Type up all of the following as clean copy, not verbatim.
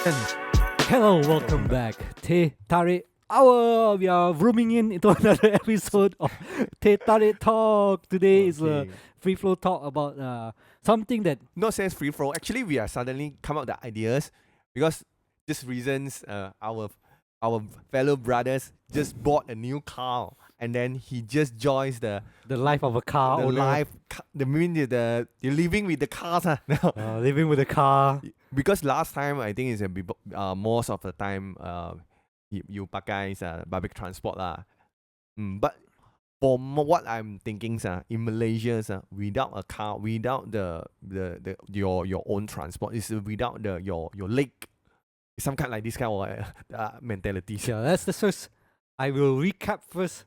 Hello, welcome back. Teh Tarik Hour. We are rooming in into another episode of Teh Tarik Talk. Today is a Okay. free flow talk about something that Not says free flow. Actually, we are suddenly come up with the ideas because this reasons our fellow brothers just bought a new car and then he just joins the life of a car the owner, life the mean the you're living with the cars now. living with a car. Because last time I think it's most of the time you pakai is public transport lah. But what I'm thinking, in Malaysia, without a car, without the your own transport, is without your leg, it's some kind like this kind of mentality. Yeah, that's the first. I will recap first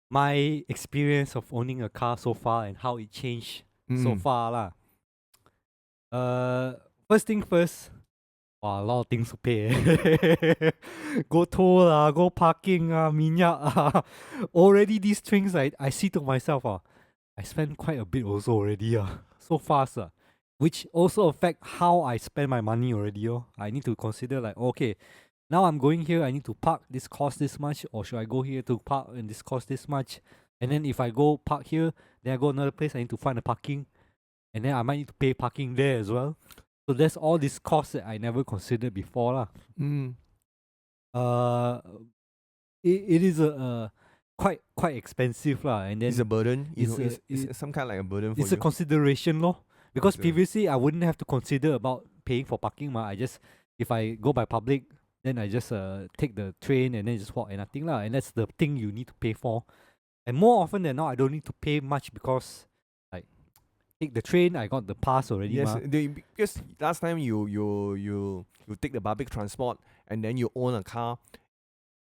my experience of owning a car so far and how it changed so far lah. First thing first. Wow, a lot of things to pay. Go toll go parking minyak Already these things I see to myself I spend quite a bit also already so fast which also affect how I spend my money already I need to consider like okay, now I'm going here, I need to park, this cost this much, or should I go here to park and this cost this much? And then if I go park here, then I go another place, I need to find a parking, and then I might need to pay parking there as well. So there's all these costs that I never considered before lah. Uh, it is a quite expensive lah, and then It's a burden. it's It's some kind of like a burden for it's you. a consideration lor. Because Consider. previously I wouldn't have to consider about paying for parking ma. I just, if I go by public, then I just take the train and then just walk and nothing lah. And that's the thing you need to pay for. And more often than not, I don't need to pay much because like take the train, I got the pass already Yes, ma. because last time you take the public transport and then you own a car,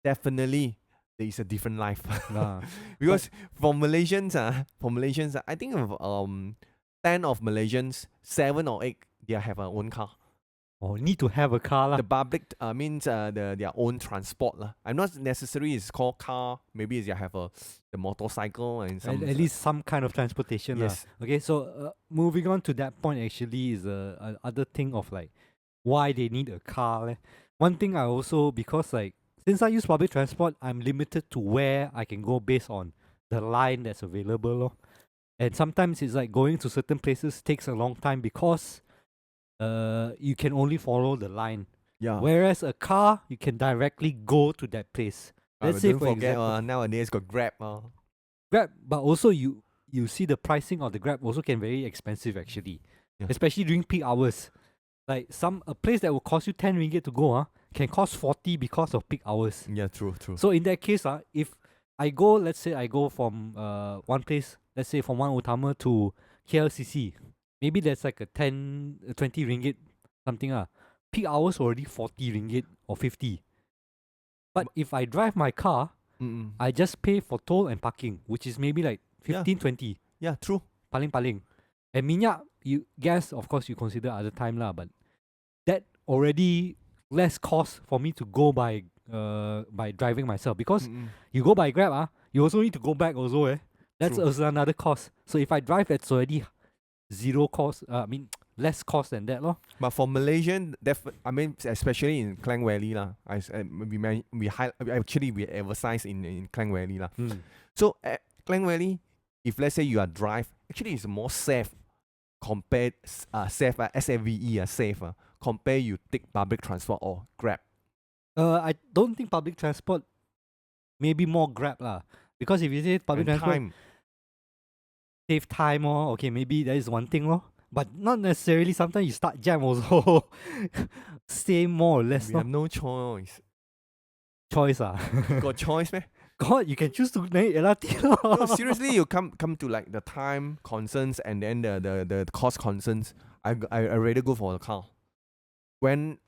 definitely there is a different life. Nah. Because for Malaysians, I think of 10 of Malaysians, 7 or 8 they have their own car. Oh, need to have a car lah. The public means their own transport lah. I'm not necessarily it's called car. Maybe they have the motorcycle and some At least some kind of transportation. Yes. Okay, so moving on to that point actually is other thing of like why they need a car. Leh. One thing I also, because like since I use public transport, I'm limited to where I can go based on the line that's available. Lor. And sometimes it's like going to certain places takes a long time because you can only follow the line. Yeah. Whereas a car, you can directly go to that place. Let's say don't for forget example, nowadays got Grab. Grab, but also you see the pricing of the Grab also can very expensive actually, especially during peak hours. Like a place that will cost you 10 ringgit to go can cost 40 because of peak hours. Yeah, true. So in that case if I go, let's say I go from one place, let's say from One Utama to KLCC, maybe that's like a 20 ringgit something Peak hours already 40 ringgit or 50. But if I drive my car, I just pay for toll and parking, which is maybe like 15, 20. Yeah, true. Paling. And minyak, gas, of course, you consider other time lah, but that already less cost for me to go by driving myself. Because you go by Grab, you also need to go back also. That's True. also another cost. So if I drive, that's already zero cost. Less cost than that lor. But for Malaysian, especially in Klang Valley lah, we emphasize in Klang Valley lah. So at Klang Valley, if let's say you are drive, actually it's more safe compared safe safe compare you take public transport or Grab. I don't think public transport, maybe more Grab lah. Because if you say public transport, time. Save time okay, maybe that is one thing lor. But not necessarily. Sometimes you start jam also. Stay more or less. We have no choice. Choice Got choice, man. God, you can choose to make LRT. No, seriously, you come to like the time concerns and then the cost concerns. I rather go for the car. When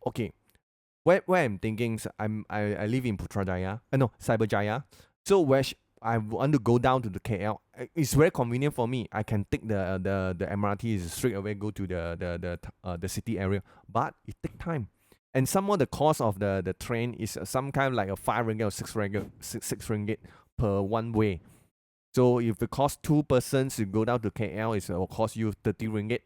where I'm thinking, I live in Putrajaya. No, Cyberjaya. So where I want to go down to the KL. It's very convenient for me. I can take the MRT is straight away go to the city area. But it takes time. And some more the cost of the train is some kind of like a 5 ringgit or 6 ringgit per one way. So if it costs 2 persons to go down to KL, it will cost you 30 ringgit.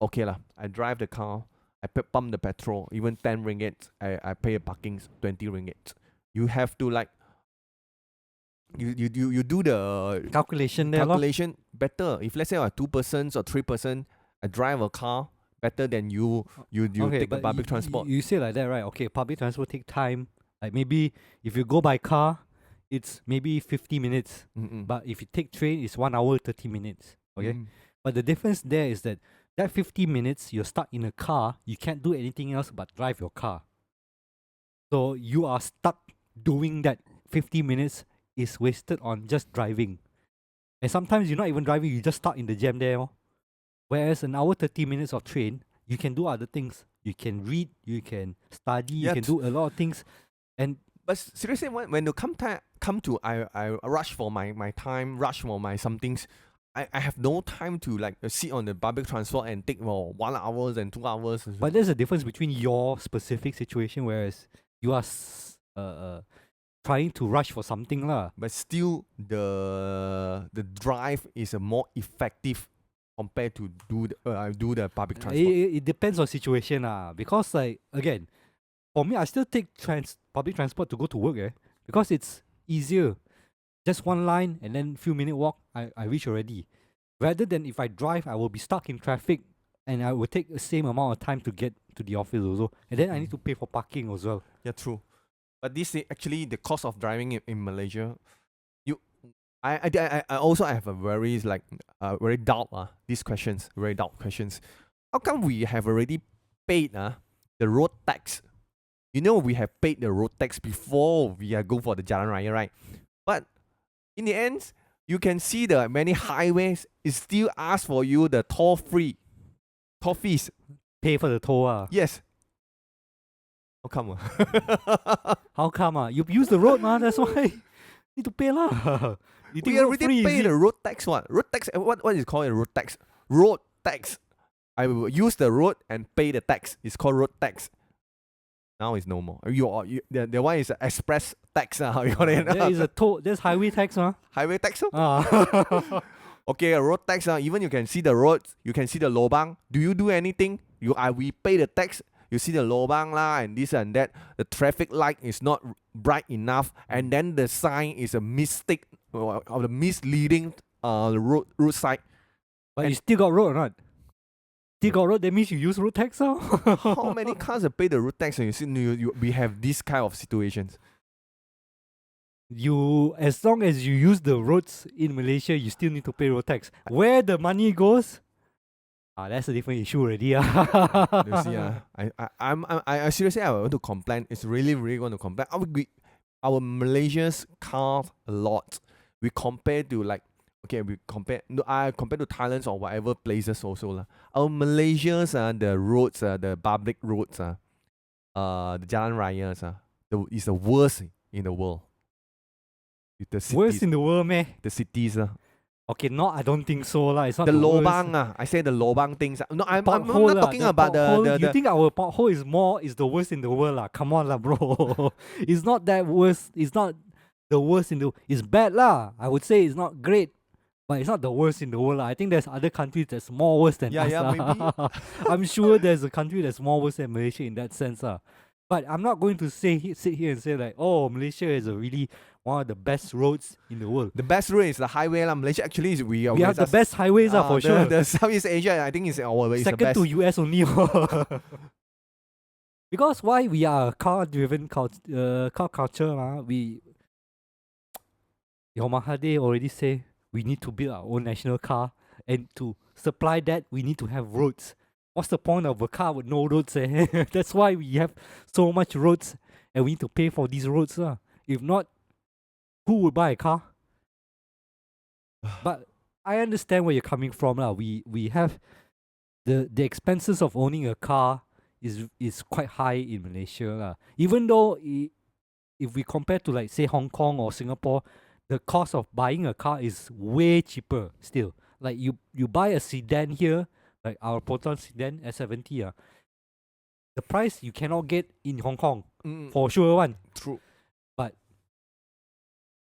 Okay lah, I drive the car. pump the petrol, even 10 ringgit. I pay a parking 20 ringgit. You have to like you do the Calculation there, lor. calculation better. If let's say 2 persons or 3 person, I drive a car better than you Okay, take a but public transport. You say like that, right? Okay, public transport take time. Like maybe if you go by car, it's maybe 50 minutes. Mm-mm. But if you take train, it's 1 hour 30 minutes. Okay, Mm. but the difference there is that 50 minutes you're stuck in a car. You can't do anything else but drive your car. So you are stuck doing that. 50 minutes is wasted on just driving. And sometimes you're not even driving, you just stuck in the jam there. Oh. Whereas an hour 30 minutes of train, you can do other things. You can read, you can study, you Yeah, can do a lot of things. And But seriously, when you come to I rush for my time, rush for my somethings. I have no time to like sit on the public transport and take 1 hours and 2 hours. but there's a difference between your specific situation, whereas you are trying to rush for something lah. But still, the drive is a more effective compared to do the public transport. It depends on situation lah. Because like again, for me, I still take public transport to go to work because it's easier. Just one line and then few minute walk, I reach already. Rather than if I drive, I will be stuck in traffic and I will take the same amount of time to get to the office also. And then I need to pay for parking as well. Yeah, true. But this is actually the cost of driving in Malaysia. I also have a very very doubt these questions, very doubt questions. How come we have already paid the road tax? You know, we have paid the road tax before we go for the Jalan Raya, right? But in the end, you can see the many highways is still ask for you the toll fees. Pay for the toll. Yes. How come? How come? You use the road, that's why need to pay lah. You think We road already free, pay is the it? road tax one. Road tax, what is called a road tax? Road tax. I will use the road and pay the tax. It's called road tax. Now it's no more. The one is express tax. How you call it? There is a toll. There's highway tax, Highway tax. Ah. Okay, a road tax. Even you can see the roads. You can see the lobang. Do you do anything? We pay the tax. You see the lobang lah and this and that. The traffic light is not bright enough, and then the sign is a mistake or the misleading road side. But And- you still got road or not? Still got road, that means you use road tax, How many cars pay the road tax? And you see, we have this kind of situations. You, as long as you use the roads in Malaysia, you still need to pay road tax. Where the money goes, that's a different issue already. You see, I seriously I want to complain. It's really want to complain. Our Malaysia's cars a lot. We compare to I compare to Thailand or whatever places also lah. Our Malaysia's the roads the public roads the Jalan Rayas is the worst in the world. The cities, Worst in the world, meh? the cities Okay, I don't think so lah. It's not the the worst. lobang I say the lobang things. No, I'm not Pothole lah, talking about pothole. the You think our pothole is the worst in the world lah? Come on lah, bro. It's not that worst. It's not the worst in the. It's bad lah. I would say it's not great, but it's not the worst in the world lah. I think there's other countries that's more worse than us lah. maybe. I'm sure there's a country that's more worse than Malaysia in that sense lah. But I'm not going to sit here and say like, oh, Malaysia is a really one of the best roads in the world. The best road is the highway lah. Malaysia actually is We have the best highways for sure. The Southeast Asia I think is the Second best. to US only. Because why we are a car-driven car culture, Your Mahathir already say we need to build our own national car, and to supply that we need to have roads. What's the point of a car with no roads? That's why we have so much roads, and we need to pay for these roads. If not, who would buy a car? But I understand where you're coming from. We have the expenses of owning a car is quite high in Malaysia. Even though if we compare to like say Hong Kong or Singapore, the cost of buying a car is way cheaper still. Like you buy a sedan here, like our Proton sedan S70, the price you cannot get in Hong Kong for sure one. True. But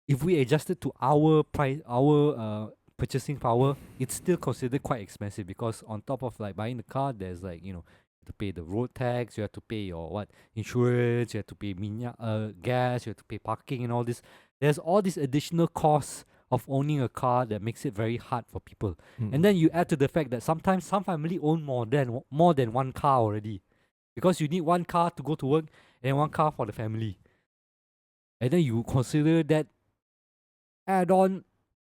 if we adjust it to our price, our purchasing power, it's still considered quite expensive because on top of like buying the car, there's like to pay the road tax, you have to pay your what insurance, you have to pay gas, you have to pay parking and all this. There's all these additional costs of owning a car that makes it very hard for people. And then you add to the fact that sometimes some family own more than one car already, because you need one car to go to work and one car for the family. And then you consider that add-on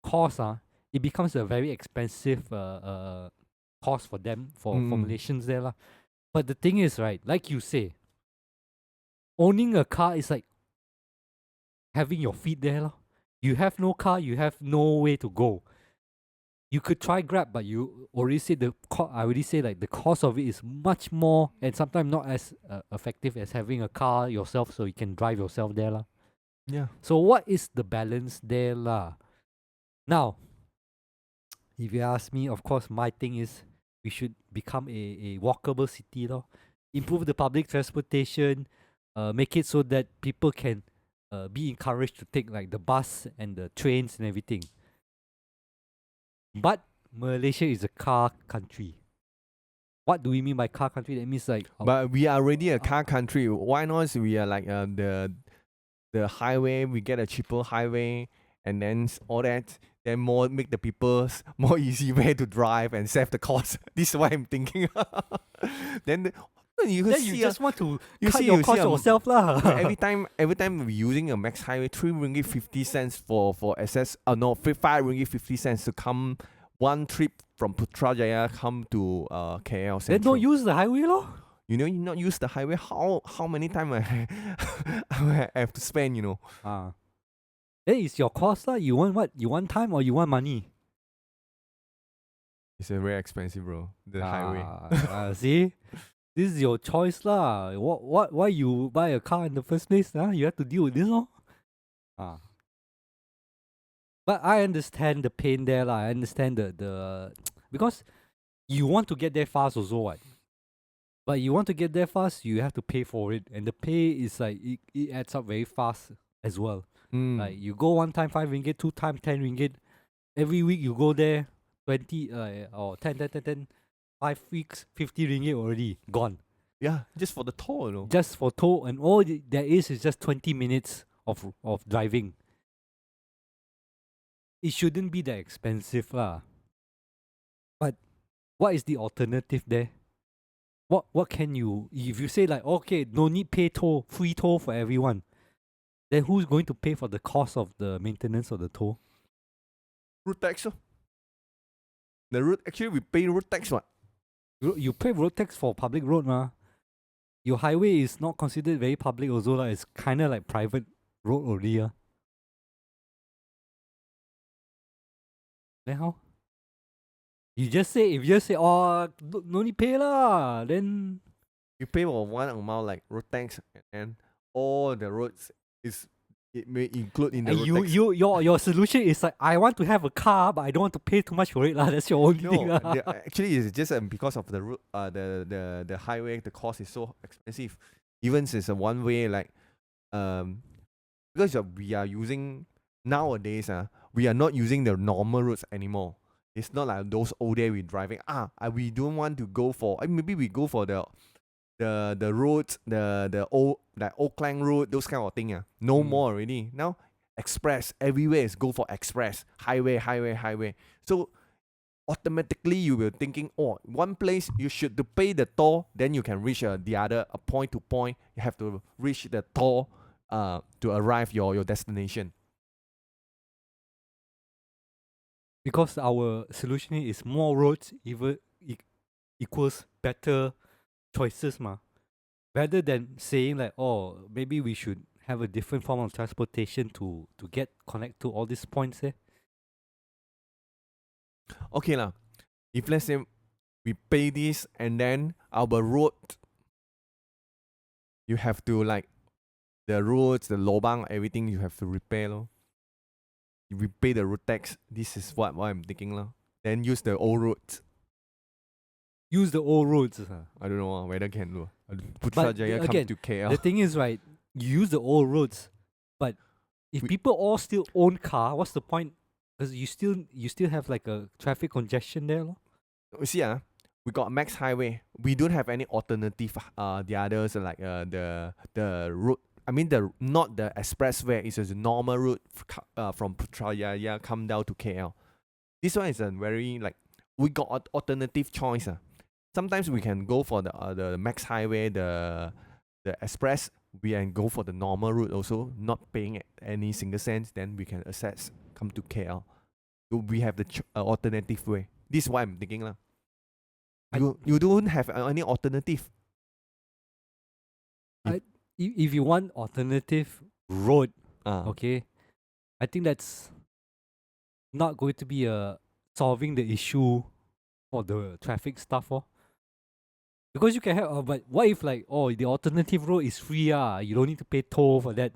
cost, it becomes a very expensive cost for them, for Malaysians there lah. But the thing is, right, like you say, owning a car is like having your feet there lah. You have no car, you have no way to go. You could try Grab, but you already said I already say like the cost of it is much more, and sometimes not as effective as having a car yourself, so you can drive yourself there lah. Yeah. So what is the balance there lah? Now, if you ask me, of course, my thing is we should become a walkable city lor. Improve the public transportation, make it so that people can be encouraged to take like the bus and the trains and everything. But Malaysia is a car country. What do we mean by car country? That means like But we are already a car country. Why not we are like the highway, we get a cheaper highway, and then all that, then make the people more easy way to drive and save the cost. This is what I'm thinking. Then you then see you just want to you cut see- your you cost see, yourself lah. every time we're using a max highway, 3 ringgit 50 cents for access. No, 5 ringgit 50 cents to come one trip from Putrajaya come to KL Then Central. don't use the highway lor. You know, you not use the highway. How many time I have to spend? You know. Then it's your cost lah. You want what? You want time or you want money? It's a very expensive, bro. The highway. See, this is your choice lah. Why you buy a car in the first place? You have to deal with this lor. But I understand the pain there lah. I understand the because you want to get there fast also what. But you want to get there fast, you have to pay for it, and the pay is like it adds up very fast as well. Like you go one time 5 ringgit, 2 times 10 ringgit. Every week you go there 20 or 10, 5 weeks 50 ringgit already gone. Yeah, just for the toll, you know. Just for toll, and all there is just 20 minutes of driving. It shouldn't be that expensive lah. But what is the alternative there? What can you, if you say like, okay, no need pay toll, free toll for everyone, then who's going to pay for the cost of the maintenance of the toll? Road tax. The road, actually we pay road tax what? You pay road tax for public road mah. Your highway is not considered very public also lah. It's kind of like private road already. Then how? If you just say, oh, no need pay lah, then You pay for one amount like road tax, and all the roads it may include in the road tax. your solution is like, I want to have a car, but I don't want to pay too much for it lah. That's your only thing lah. Actually, it's just because of the route, the highway, the cost is so expensive. Even since it's a one way, like, because we are using nowadays, we are not using the normal roads anymore. It's not like those old days we driving. We don't want to go for. Maybe we go for the roads, the old like Oakland Road, those kind of thing. No more already. Now express everywhere is go for express highway. So automatically you will thinking, one place you should to pay the toll, then you can reach the other a point to point. You have to reach the toll to arrive your destination. Because our solution is more roads equals better choices ma. Rather than saying like, maybe we should have a different form of transportation to connect to all these points there. Okay lah. If let's say we pay this and then our road, you have to like the roads, the lobang, everything you have to repair lor. If we pay the road tax, this is what I'm thinking lah. Then use the old roads. Use the old roads. I don't know whether can do. But Putrajaya come again, to KL. the thing is, right, you use the old roads, but if people all still own car, what's the point? Because you still have like a traffic congestion there lor. You see, we got max highway. We don't have any alternative. The others are like the route. I mean the not the expressway. It's a normal route from Putrajaya come down to KL. This one is a very like we got alternative choice. Sometimes we can go for the max highway, the express. We can go for the normal route also, not paying any single cents. Then we can access come to KL. So we have the alternative way. This is what I'm thinking lah. You don't have any alternative. If you want alternative road, Okay. okay, I think that's not going to be solving the issue for the traffic stuff, because you can have. But what if like the alternative road is free? You don't need to pay toll for that.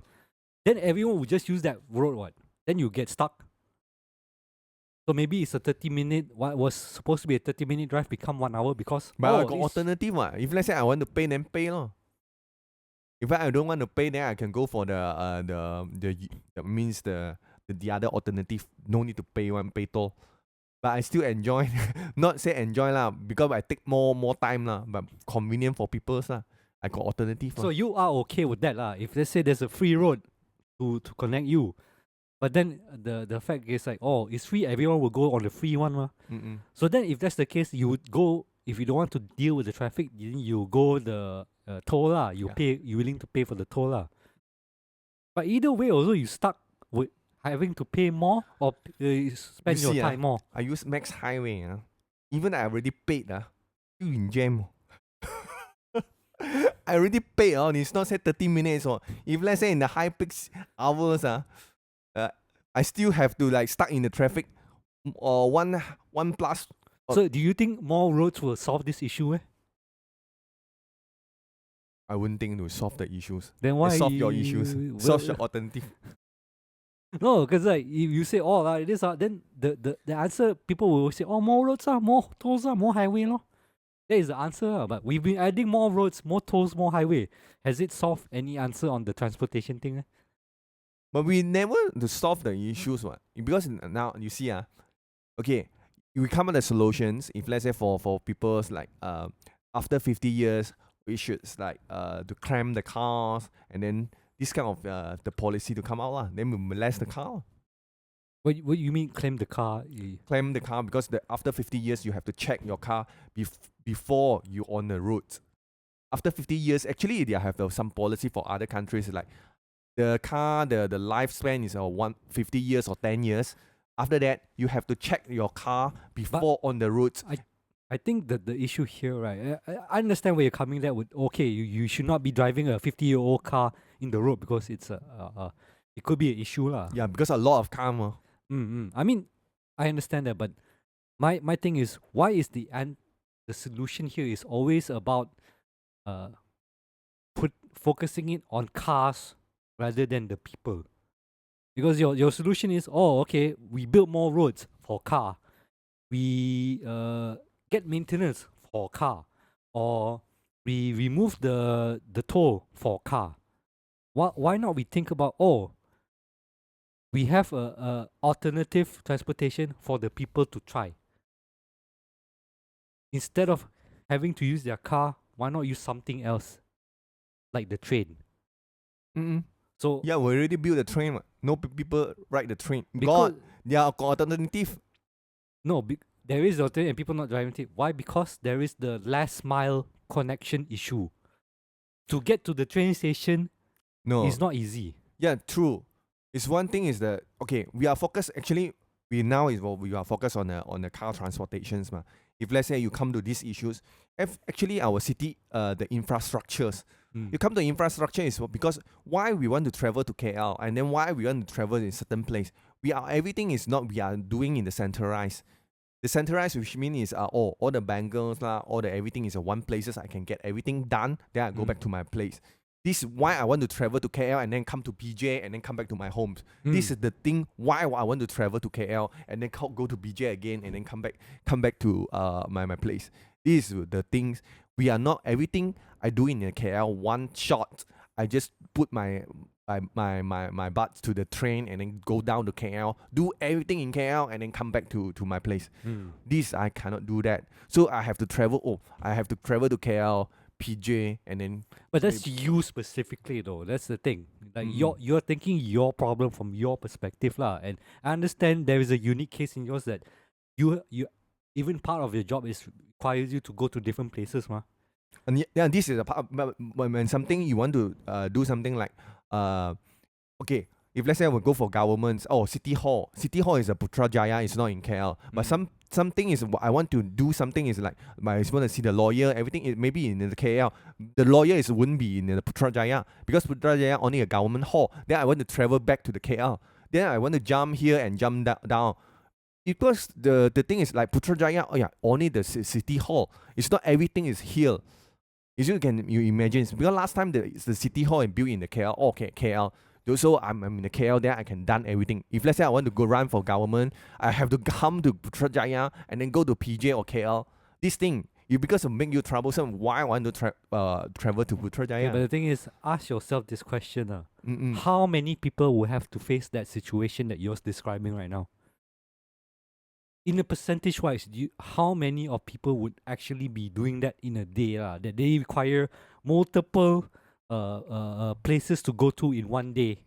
Then everyone will just use that road. What? Then you get stuck. So maybe it's a 30-minute. What was supposed to be a 30-minute drive become 1 hour because. But I got alternative one. If let's say I want to pay, then pay lor. If I don't want to pay, then I can go for the means the other alternative. No need to pay toll. But I still enjoy. Not say enjoy lah, because I take more time lah. But convenient for people lah. I got alternative. So you are okay with that lah? If let's say there's a free road to connect you, but then the fact is like it's free, everyone will go on the free one lah. So then if that's the case, you would go. If you don't want to deal with the traffic, you go the toll lah. You willing to pay for the toll lah. But either way, also you stuck with having to pay more or spend your time more. I use Max Highway. Even I already paid. Still in jam. I already paid. It's not say 30 minutes. If let's say in the high peak hours, I still have to like stuck in the traffic. Or one plus. So do you think more roads will solve this issue? I wouldn't think to solve the issues. Then why solve your issues? Solve your alternative. No, because like if you say like this, then the answer people will say more roads more tolls more highway lor. That is the answer. But we've been adding more roads, more tolls, more highway. Has it solved any answer on the transportation thing? But we never to solve the issues, because now you see okay, we come up with the solutions. If let's say for people's like after 50 years, we should like to clamp the cars, and then this kind of the policy to come out lah. Then we molest the car. What you mean clamp the car? Clamp the car because after 50 years you have to check your car before you on the road. After 50 years, actually they have some policy for other countries like the car the lifespan is 50 years or 10 years. After that, you have to check your car before on the road. I think that the issue here, right? I understand where you're coming there with. Okay, you should not be driving a 50-year-old car in the road because it's it could be an issue lah. Yeah, because a lot of car. I mean, I understand that, but my thing is, why is the solution here is always about focusing it on cars rather than the people? Because your solution is, okay, we build more roads for car, we get maintenance for car, or we remove the toll for car. Why not we think about we have a alternative transportation for the people to try. Instead of having to use their car, why not use something else, like the train? So yeah, we already built the train. No people ride the train. Because there are alternative. No, there is alternative and people not driving it. Why? Because there is the last mile connection issue. To get to the train station, it's not easy. Yeah, true. It's one thing is that okay, we are focused. Actually, we are focused on the car transportations. If let's say you come to these issues, actually our city the infrastructures. You come to infrastructure is because why we want to travel to KL and then why we want to travel in certain place. Everything is not we are doing in the centralized. The centralized, which means is all the bangles all the everything is one places I can get everything done. Then I go back to my place. This is why I want to travel to KL and then come to BJ and then come back to my homes. This is the thing why I want to travel to KL and then go to BJ again and then come back to my place. These are the things. We are not everything I do in KL one shot. I just put my butt to the train and then go down to KL, do everything in KL, and then come back to my place. This I cannot do that. So I have to travel. Oh, I have to travel to KL, PJ, and then. But that's you specifically though. That's the thing. Like Mm-mm. you're thinking your problem from your perspective lah. And I understand there is a unique case in yours that you even part of your job is requires you to go to different places, ma. And yeah, this is a part. When something you want to do something like okay, if let's say I will go for governments, City Hall. City Hall is a Putrajaya, it's not in KL. But something is I want to do something is like I just want to see the lawyer, everything is maybe in the KL. The lawyer wouldn't be in the Putrajaya because Putrajaya only a government hall. Then I want to travel back to the KL. Then I want to jump here and jump down. Because the thing is like Putrajaya, only the city hall. It's not everything is here. You imagine because last time the city hall is built in the KL. Okay, KL. So I'm in the KL there I can done everything. If let's say I want to go run for government, I have to come to Putrajaya and then go to PJ or KL. This thing because of make you troublesome. Why I want to travel to Putrajaya? Yeah, but the thing is, ask yourself this question: how many people will have to face that situation that you're describing right now? In a percentage wise, how many of people would actually be doing that in a day? That they require multiple places to go to in one day.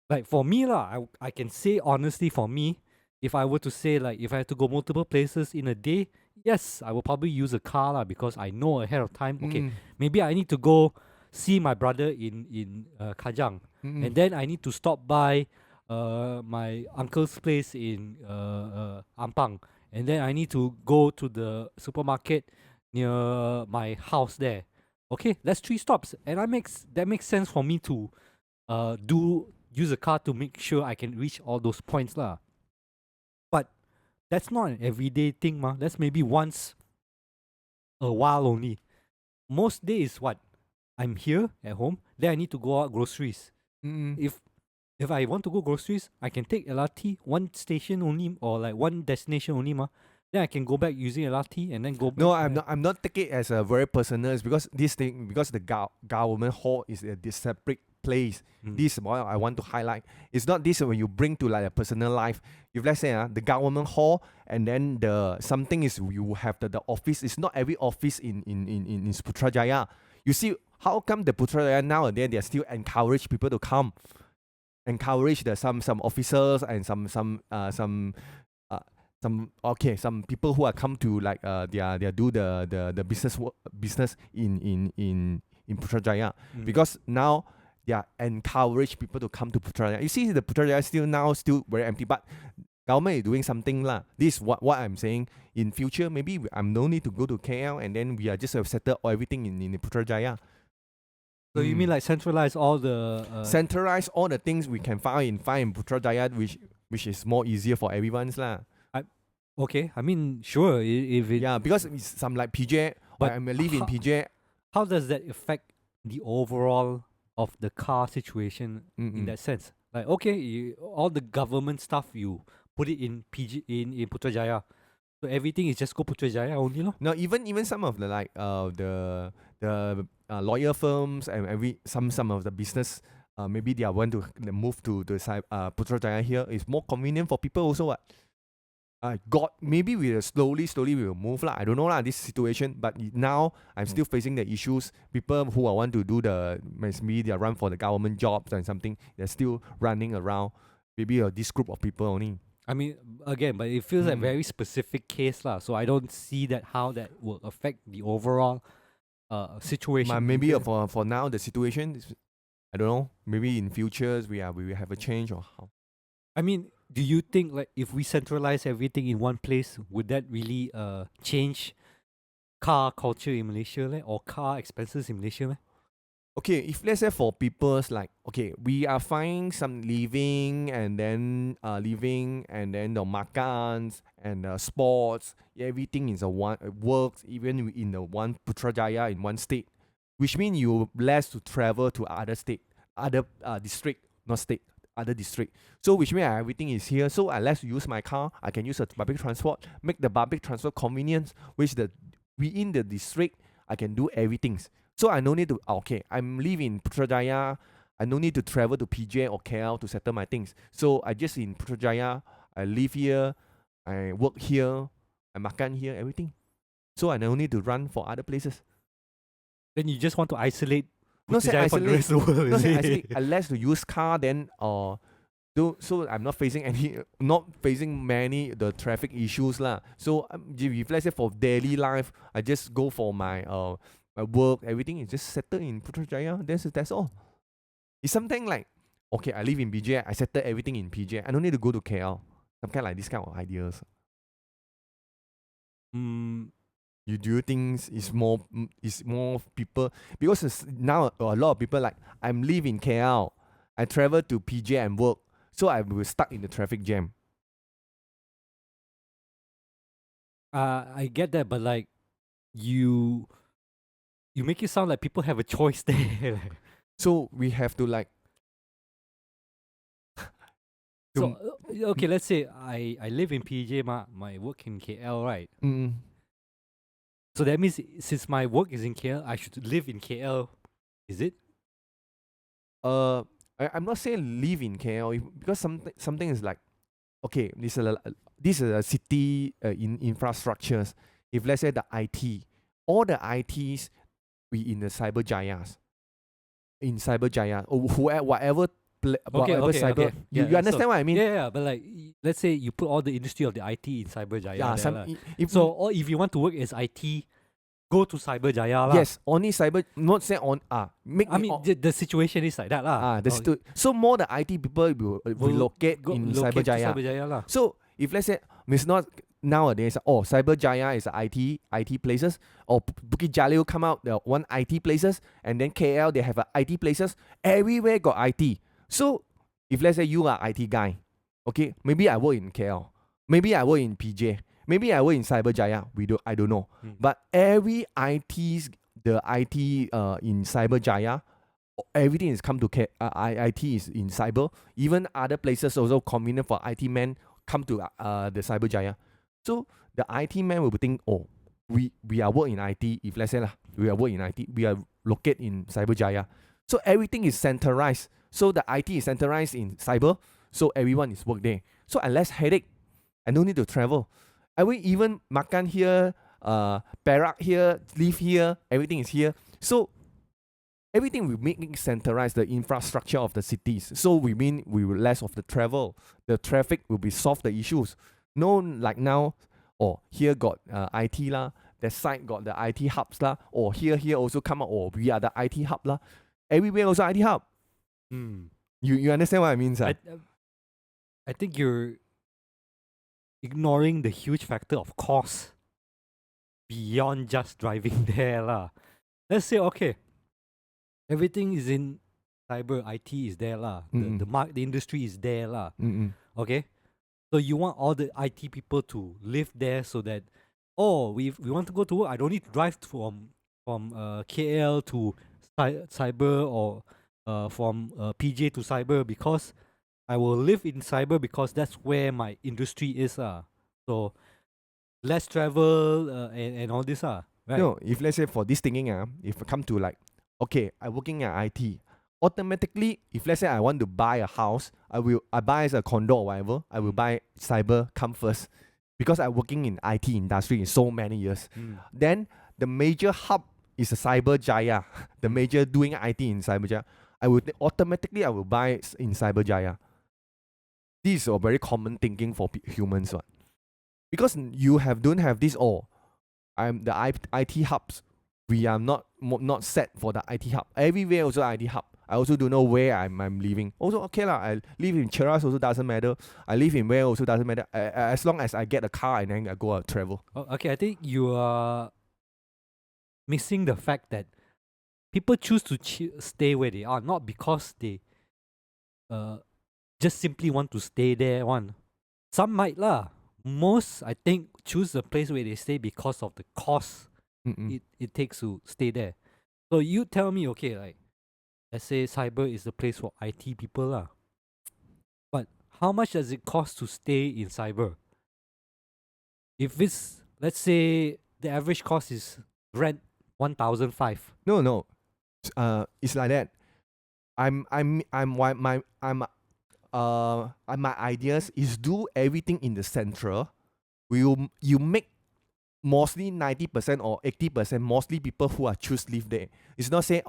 Like for me, I can say honestly for me, if I were to say like if I had to go multiple places in a day, yes, I will probably use a car because I know ahead of time. Okay, maybe I need to go see my brother in Kajang, and then I need to stop by my uncle's place in Ampang, and then I need to go to the supermarket near my house there. Okay, that's 3 stops, and that makes sense for me to use a car to make sure I can reach all those points lah. But that's not an everyday thing, ma. That's maybe once a while only. Most days, what I'm here at home, then I need to go out groceries. If I want to go groceries, I can take LRT one station only or like one destination only, ma. Then I can go back using LRT and then go back. No, I'm not taking it as a very personal. It's because the government hall is a separate place. This is what I want to highlight. It's not this when you bring to like a personal life. If let's say the government hall and then the something is you have the office. It's not every office in Putrajaya. You see how come the Putrajaya nowadays they are still encourage people to come, encourage some officers and some people who are come to like they do the business in Putrajaya because now they are encourage people to come to Putrajaya. You see the Putrajaya still very empty, but government is doing something lah. This is what I'm saying. In future, maybe I'm no need to go to KL and then we are just have settled everything in Putrajaya. So you mean like centralize all the centralize all the things we can find in Putrajaya, which is more easier for everyone's lah. Okay, I mean sure if it because it's some like PJ, but I live in PJ. How does that affect the overall of the car situation in that sense? Like okay, all the government stuff you put it in PJ in Putrajaya, so everything is just go Putrajaya only lo? No, even some of the like the lawyer firms and some of the business maybe they are want to move to the Putrajaya here. It's more convenient for people also. What? Maybe we will slowly we will move lah. I don't know lah this situation, but now I'm still facing the issues. People who want to do maybe they run for the government jobs and something, they're still running around. Maybe this group of people only. I mean, again, but it feels like very specific case lah. So I don't see that how that will affect the overall situation. Maybe for now the situation is, I don't know. Maybe in futures we will have a change or how. I mean, do you think like if we centralize everything in one place, would that really change car culture in Malaysia or car expenses in Malaysia? Okay, if let's say for people's like we are finding some living and then the makans and sports, everything is one works even in the one Putrajaya in one state, which means you less to travel to other state, other district, not state. Other district. So which means everything is here. So unless you use my car, I can use a public transport, make the public transport convenience, which within the district I can do everything. So I no need to okay. I'm living in Putrajaya. I no need to travel to PJ or KL to settle my things. So I just in Putrajaya. I live here. I work here. I makan here. Everything. So I no need to run for other places. Then you just want to isolate Not say Putrajaya from the isolate. rest of the world. Not Is say it? isolate. Unless to use car, then do so I'm not facing any, not facing many the traffic issues lah. So if let's say for daily life, I just go for my work, everything is just settled in Putrajaya. That's all. It's something like, okay, I live in PJ, I settle everything in PJ. I don't need to go to KL. Some kind like this kind of ideas. Do you think is more people, because now a lot of people like, I'm live in KL, I travel to PJ and work, so I will stuck in the traffic jam. I get that, but like you make it sound like people have a choice there. So we have to like So okay, let's say I live in PJ, my work in KL, right? So that means since my work is in KL, I should live in KL. Is it? I'm not saying live in KL because something is like, okay, this is a city in infrastructures. If let's say the IT, all the ITs we in the cyber jayas, in cyber jaya or whatever. Whatever cyber, okay. you understand so, what I mean? Yeah, but like, let's say you put all the industry of the IT in Cyber Jaya. Yeah, or if you want to work as IT, go to Cyber Jaya. Yes, only cyber, not say on make. I mean, the situation is like that lah. So more the IT people will relocate in Cyber Jaya. Cyber Jaya lah. So if let's say it's not nowadays, Cyber Jaya is IT places, or Bukit Jalil come out the one IT places, and then KL they have a IT places. Everywhere got IT. So if let's say you are IT guy, okay, maybe I work in KL, maybe I work in PJ, maybe I work in Cyber Jaya. I don't know. But every the IT in Cyber Jaya, everything is come to IT is in cyber. Even other places also convenient for IT men come to the Cyber Jaya. So the IT man will think, oh, we are work in IT. If let's say we are work in IT, we are located in Cyber Jaya. So everything is centralized. So the IT is centralized in cyber. So everyone is work there. So I less headache. I don't need to travel. I will even makan here, perak here, live here. Everything is here. So everything will make it centralized, the infrastructure of the cities. So we will less of the travel. The traffic will be solved the issues. No, like now, here got IT lah. That side got the IT hubs lah. Or here also come out. We are the IT hub lah. Everywhere also IT hub. You understand what I mean, sir? I think you're ignoring the huge factor of cost beyond just driving there lah. Let's say, okay, everything is in cyber, IT is there lah. The industry is there lah. Okay, so you want all the IT people to live there so that we want to go to work, I don't need to drive from KL to cyber, or from PJ to cyber, because I will live in cyber because that's where my industry is so less travel and all this right? No, if let's say for this thinking if I come to like, okay, I'm working at IT, automatically if let's say I want to buy a house, I buy as a condo or whatever, I will buy cyber come first, because I'm working in IT industry in so many years. Then the major hub is a Cyber Jaya, the major doing IT in Cyber Jaya. I will buy in Cyber Jaya. This is a very common thinking for humans, right? Because you don't have this. I'm the IT hubs. We are not set for the IT hub. Everywhere also IT hub. I also don't know where I'm living. Also okay lah. I live in Cheras also doesn't matter. I live in where also doesn't matter. As long as I get a car and then I go out travel. Okay, I think you are missing the fact that people choose to stay where they are, not because they just simply want to stay there. Some might lah. Most, I think, choose the place where they stay because of the cost it takes to stay there. So you tell me, okay, like, let's say cyber is the place for IT people lah. But how much does it cost to stay in cyber? If it's, let's say, the average cost is rent 1,005. No. It's like that. My ideas is do everything in the central. You make mostly 90% or 80% mostly people who are choose live there. It's not say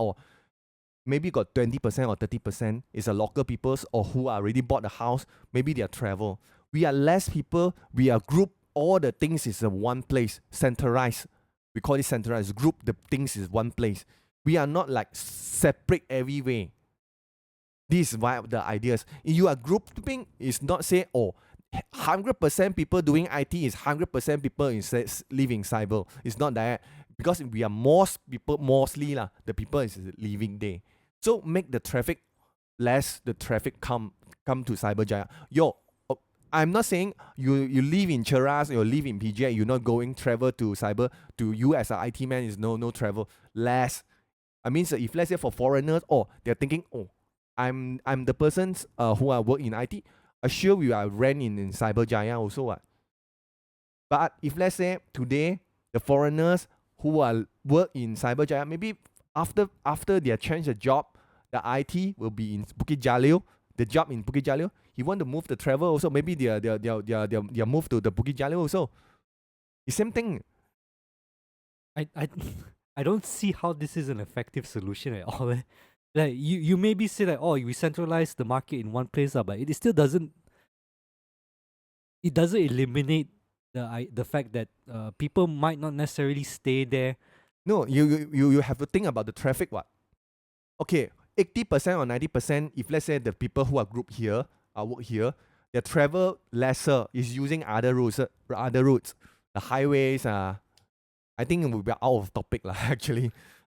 maybe got 20% or 30% is a local peoples or who are already bought a house, maybe they are travel. We are less people, we are group all the things is in one place, centralized. We call it centralized. Group the things is one place. We are not like separate everywhere. This is why the ideas. You are grouping is not say 100% people doing IT is 100% people living cyber. It's not that because we are most people mostly the people is living there. So make the traffic less. The traffic come to Cyberjaya. I'm not saying you live in Cheras or live in PJ. You're not going travel to cyber. To you as an IT man is no travel less. I mean, so if let's say for foreigners, they're thinking, I'm the persons who are work in IT. Sure, we are ran in Cyberjaya also. But if let's say today the foreigners who are work in Cyberjaya, maybe after they change the job, the IT will be in Bukit Jalil. The job in Bukit Jalil, he want to move the travel also. Maybe they move to the Bukit Jalil also. The same thing. I don't see how this is an effective solution at all. Like you maybe say that we centralize the market in one place, but it still doesn't. It doesn't eliminate the fact that people might not necessarily stay there. No, you have to think about the traffic. What? Okay, 80% or 90%. If let's say the people who are grouped here work here, their travel lesser is using other routes. The highways. I think it will be out of topic lah. Actually,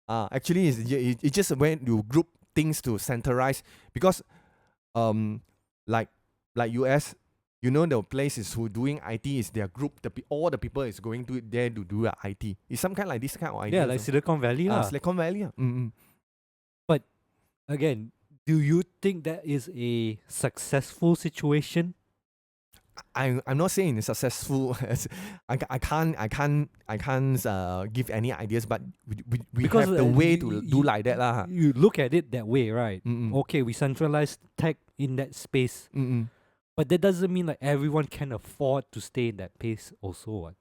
it's just when you group things to centralize because like US, the places who doing IT is their group. All the people is going to there to do IT. It's some kind like this kind of idea. Yeah, like Silicon Valley lah. Silicon Valley. But again, do you think that is a successful situation? I'm not saying it's successful. I can't give any ideas, but we Because have the way to do like that lah. You look at it that way, right? Okay, we centralize tech in that space, but that doesn't mean like everyone can afford to stay in that place also. What?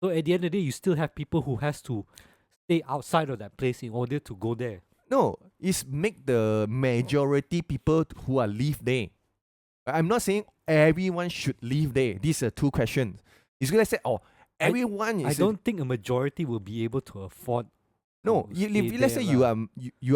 So at the end of the day, you still have people who has to stay outside of that place in order to go there. No, it's make the majority people who are live there. I'm not saying everyone should live there. These are two questions. It's gonna say, everyone. I don't think a majority will be able to afford. No, let's say you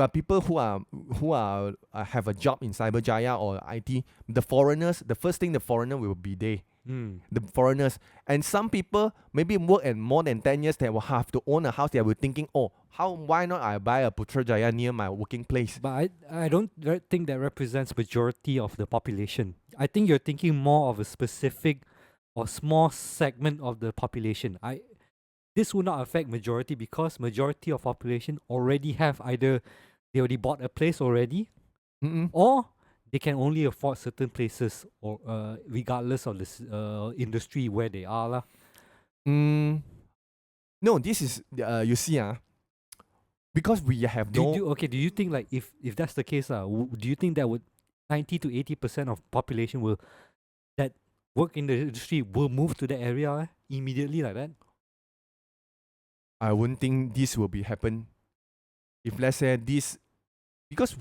are people who are have a job in Cyberjaya or IT. The foreigners, the first thing the foreigner will be there. The foreigners and some people maybe work in more than 10 years. They will have to own a house. They will thinking, why not I buy a Putrajaya near my working place? But I don't think that represents majority of the population. I think you're thinking more of a specific or small segment of the population. This will not affect majority because majority of population already have either they already bought a place already, or they can only afford certain places, or regardless of the industry where they are lah. No, this is you see because we have do you think like if that's the case do you think that would 90 to 80% of population will that work in the industry will move to that area immediately like that? I wouldn't think this will be happen. If let's say this, because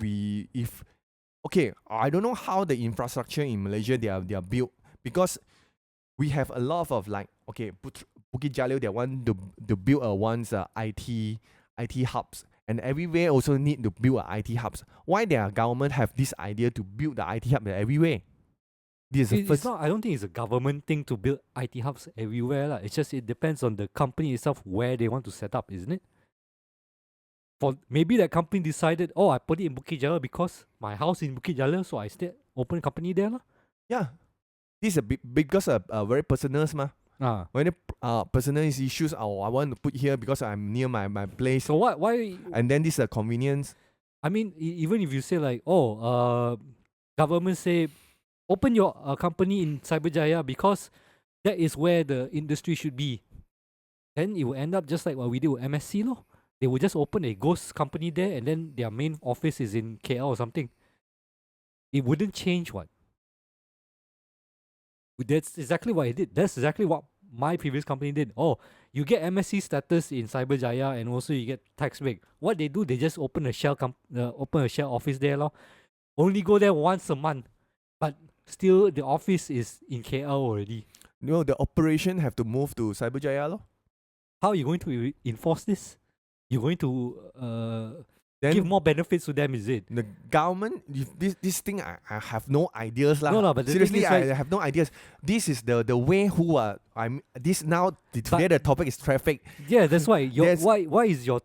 I don't know how the infrastructure in Malaysia they are built, because we have a lot of Bukit Jalil they want to build IT hubs, and everywhere also need to build IT hubs. Why their government have this idea to build the IT hub everywhere? It's not. I don't think it's a government thing to build IT hubs everywhere lah. It's just it depends on the company itself where they want to set up, isn't it? For maybe that company decided, I put it in Bukit Jalil because my house is in Bukit Jalil, so I still open a company there lah. Yeah, this is a because very personal When personal issues, I want to put here because I'm near my place. So why? And then this is a convenience. I mean, even if you say like, government say, open your company in Cyberjaya because that is where the industry should be, then it will end up just like what we did with MSC, no? They would just open a ghost company there, and then their main office is in KL or something. It wouldn't change what. That's exactly what I did. That's exactly what my previous company did. Oh, you get MSC status in Cyberjaya, and also you get tax break. What they do, they just open a open a shell office there, lor. Only go there once a month, but still the office is in KL already. The operation have to move to Cyberjaya lor. How are you going to enforce this? You're going to Then give more benefits to them, is it? the government, this thing, I have no ideas lah. No, but the thing Seriously, is, I right, have no ideas. This is the way who are I'm this now today the topic is traffic. yeah, that's why. There's- Why is your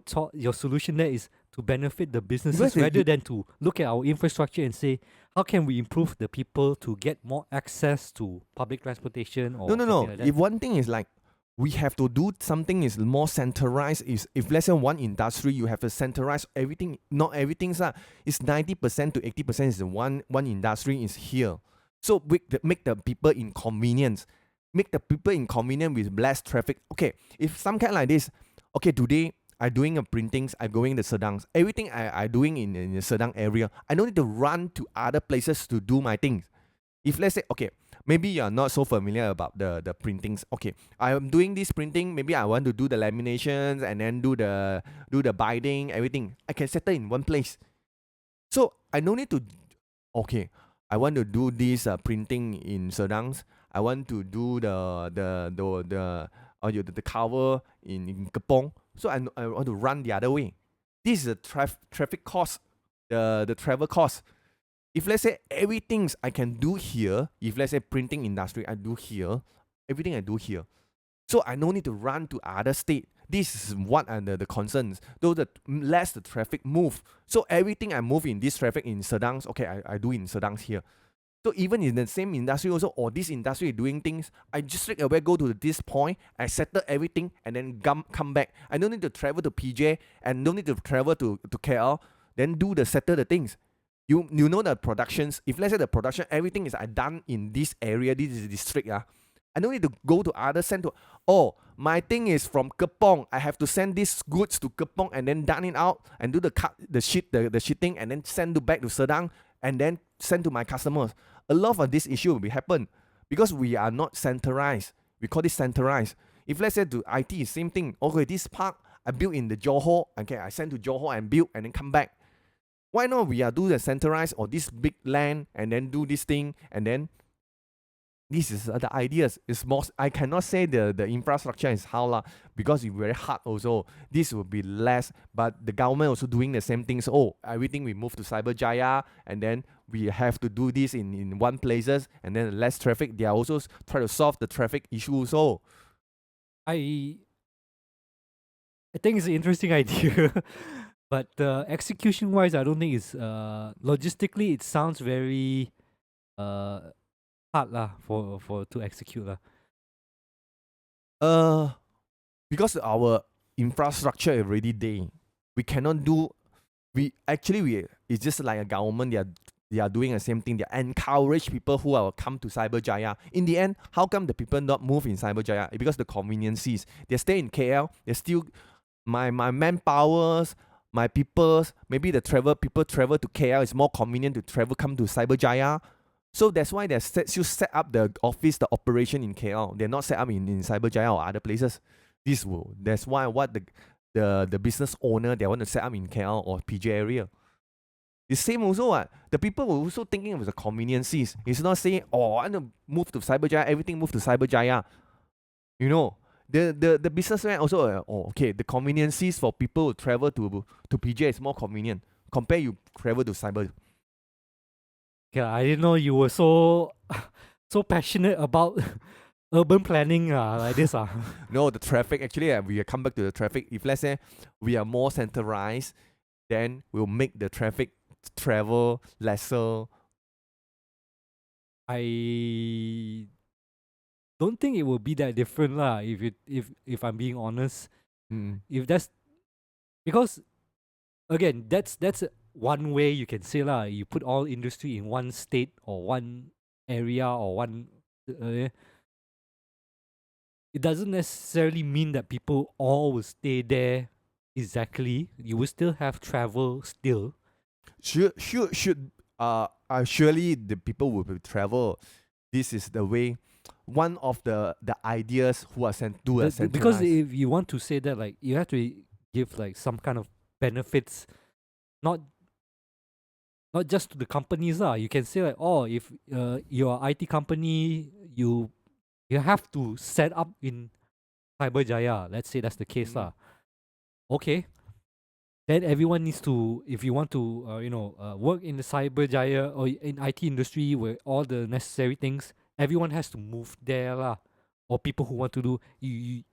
solution there is to benefit the businesses Because rather than to look at our infrastructure and say how can we improve the people to get more access to public transportation or No. something like that. If one thing is like we have to do something is more centralized. Is if let's say one industry you have to centralize everything. Not everything, it's 90% to 80% is one industry is here. So make the people inconvenience. Make the people inconvenient with less traffic. Okay, if some kind like this, okay, today I doing a printings, I going to Sedangs. Everything I doing in the Sedang area. I don't need to run to other places to do my things. If let's say, okay, maybe you're not so familiar about the printings. Okay, I'm doing this printing. Maybe I want to do the laminations and then do the binding, everything. I can settle in one place. So I don't need to. Okay, I want to do this printing in Sedangs. I want to do the cover in Kepong. So I want to run the other way. This is the traffic cost, the travel cost. If let's say everything I can do here, if let's say printing industry I do here, everything I do here. So I no need to run to other state. This is what are the concerns. Though the less the traffic move. So everything I move in this traffic in Sedangs, okay, I do in Sedangs here. So even in the same industry also, or this industry doing things, I just straight away go to this point, I settle everything and then come back. I don't need to travel to PJ and don't need to travel to KL, then do the settle the things. You know the productions. If let's say the production, everything is done in this area, this is district. I don't need to go to other center. Oh, my thing is from Kepong. I have to send these goods to Kepong and then done it out and do the sheeting and then send it back to Sedang and then send to my customers. A lot of this issue will be happen because we are not centralized. We call this centralized. If let's say to IT, same thing. Okay, this park I built in the Johor. Okay, I send to Johor and build and then come back. Why not we are do the centralized or this big land and then do this thing and then this is the ideas. It's more. I cannot say the infrastructure is how lah because it's very hard also. This will be less, but the government also doing the same things. Oh, everything we move to Cyberjaya and then we have to do this in one places and then less traffic. They are also try to solve the traffic issue also. I think it's an interesting idea, but execution wise, I don't think it's logistically. It sounds very hard lah for to execute lah. Because our infrastructure is already there, we cannot do. It's just like a government. They are doing the same thing. They encourage people who are come to Cyberjaya. In the end, how come the people not move in Cyberjaya? It's because the conveniences. They stay in KL. They still my manpowers, my peoples. Maybe people travel to KL. It's more convenient to come to Cyberjaya. So that's why they still set up the office, the operation in KL. They're not set up in Cyberjaya or other places. That's why what the business owner they want to set up in KL or PJ area. The same also the people were also thinking of the conveniences. It's not saying, oh, I want to move to Cyberjaya, everything move to Cyberjaya. You know, the businessman also okay, the conveniences for people who travel to PJ is more convenient compare you travel to Cyber. Yeah, I didn't know you were so so passionate about urban planning like this. No, the traffic actually we come back to the traffic. If let's say we are more centralized, then we'll make the traffic travel lesser. I don't think it will be that different lah. If I'm being honest, if that's because again that's one way you can say lah. You put all industry in one state or one area or one. It doesn't necessarily mean that people all will stay there exactly. You will still have travel still. Surely the people will travel. This is the way. One of the ideas who are sent do a Because centralized. if you want to say that, like, you have to give like some kind of benefits, not not just to the companies lah. You can say like, oh, if you're IT company, you have to set up in Cyberjaya. Let's say that's the case Mm, lah. Okay, then everyone needs to, if you want to work in the Cyberjaya or in IT industry where all the necessary things, everyone has to move there lah. Or people who want to do,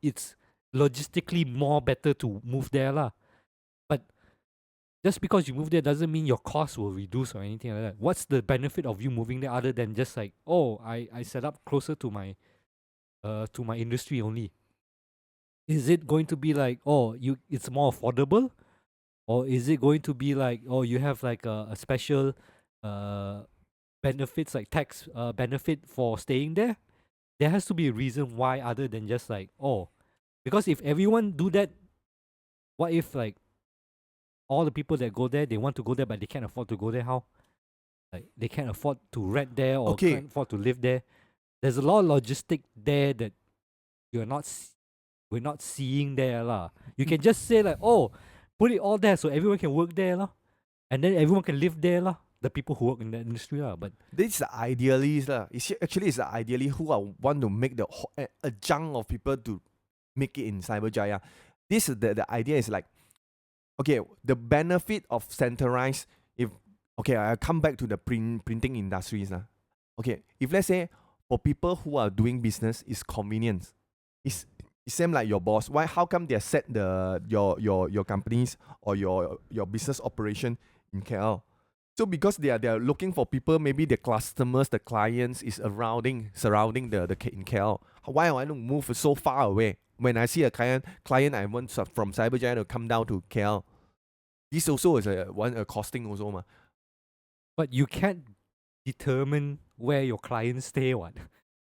it's logistically more better to move there lah. But just because you move there doesn't mean your cost will reduce or anything like that. What's the benefit of you moving there other than just like, oh, I set up closer to my industry only? Is it going to be like, oh, it's more affordable? Or is it going to be like, oh, you have like a special uh benefits, like tax benefit for staying there? There has to be a reason why, other than just like, oh, because if everyone do that, what if like all the people that go there, they want to go there but they can't afford to go there? How? Like, they can't afford to rent there or okay, can't afford to live there. There's a lot of logistic there that you're not we're not seeing there lah. You mm, can just say like, oh, put it all there so everyone can work there lah, and then everyone can live there lah. The people who work in the industry lah. But this is the idealists lah. Actually it's the idealists who are want to make a chunk of people to make it in Cyberjaya. This is the idea is like, okay, the benefit of centralized. If okay, I come back to the printing industries now. Okay, if let's say for people who are doing business, is convenience. It's same like your boss. Why? How come they set your companies or your business operation in KL? So because they are looking for people, maybe the customers, the clients is surrounding in KL. Why I want to move so far away? When I see a client I want from Cyberjaya to come down to KL. This also is a costing also ma. you can't determine where your clients stay what.